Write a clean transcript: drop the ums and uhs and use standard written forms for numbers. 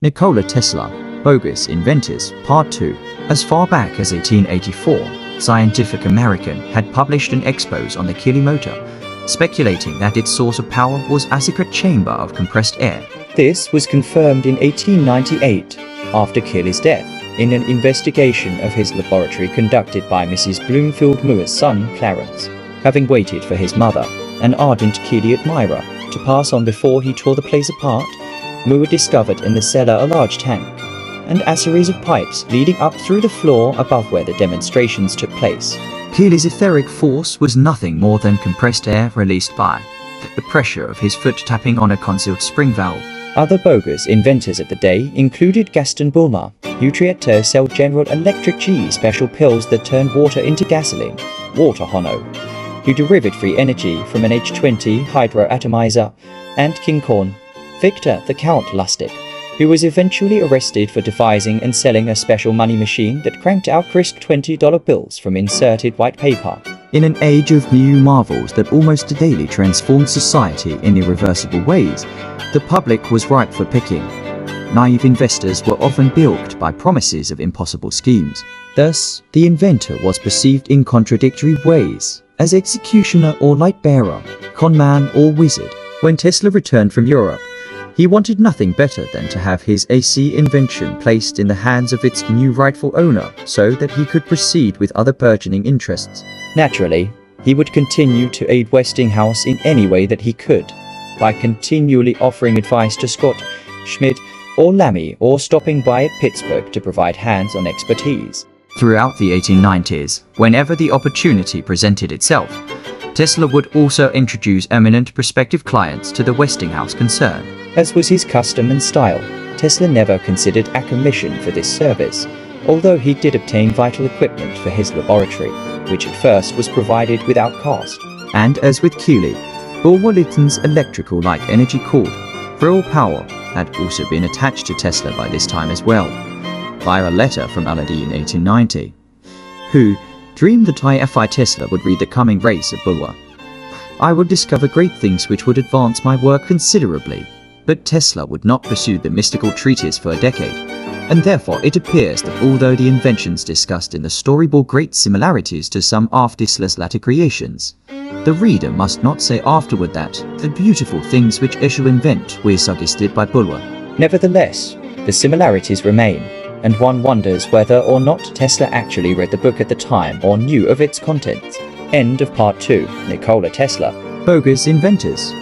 Nikola Tesla, Bogus Inventors, Part 2. As far back as 1884, Scientific American had published an expose on the Keeley motor, speculating that its source of power was a secret chamber of compressed air. This was confirmed in 1898, after Keeley's death, in an investigation of his laboratory conducted by Mrs. Bloomfield Moore's son, Clarence. Having waited for his mother, an ardent Keeley admirer, to pass on before he tore the place apart, Moore discovered in the cellar a large tank, and a series of pipes leading up through the floor above where the demonstrations took place. Keeley's etheric force was nothing more than compressed air released by the pressure of his foot tapping on a concealed spring valve. Other bogus inventors of the day included Gaston Bulmer, who tried to sell General Electric G special pills that turned water into gasoline, Water Hono, who derived free energy from an H20 hydroatomizer, and King Korn, Victor the Count Lustig, who was eventually arrested for devising and selling a special money machine that cranked out crisp $20 bills from inserted white paper. In an age of new marvels that almost daily transformed society in irreversible ways, the public was ripe for picking. Naive investors were often bilked by promises of impossible schemes. Thus, the inventor was perceived in contradictory ways, as executioner or light-bearer, conman or wizard. When Tesla returned from Europe, he wanted nothing better than to have his AC invention placed in the hands of its new rightful owner so that he could proceed with other burgeoning interests. Naturally, he would continue to aid Westinghouse in any way that he could, by continually offering advice to Scott, Schmidt, or Lamy, or stopping by at Pittsburgh to provide hands-on expertise. Throughout the 1890s, whenever the opportunity presented itself, Tesla would also introduce eminent prospective clients to the Westinghouse concern. As was his custom and style, Tesla never considered a commission for this service, although he did obtain vital equipment for his laboratory, which at first was provided without cost. And as with Keeley, Bulwer-Lytton's electrical light energy cord, Frill Power, had also been attached to Tesla by this time as well, via a letter from Aladi in 1890, who dreamed that I.F.I. Tesla would read the coming race of Bulwer. I would discover great things which would advance my work considerably, but Tesla would not pursue the mystical treatise for a decade, and therefore it appears that although the inventions discussed in the story bore great similarities to some of Tesla's latter creations, the reader must not say afterward that the beautiful things which I shall invent were suggested by Bulwer. Nevertheless, the similarities remain, and one wonders whether or not Tesla actually read the book at the time or knew of its contents. End of Part 2. Nikola Tesla, Bogus Inventors.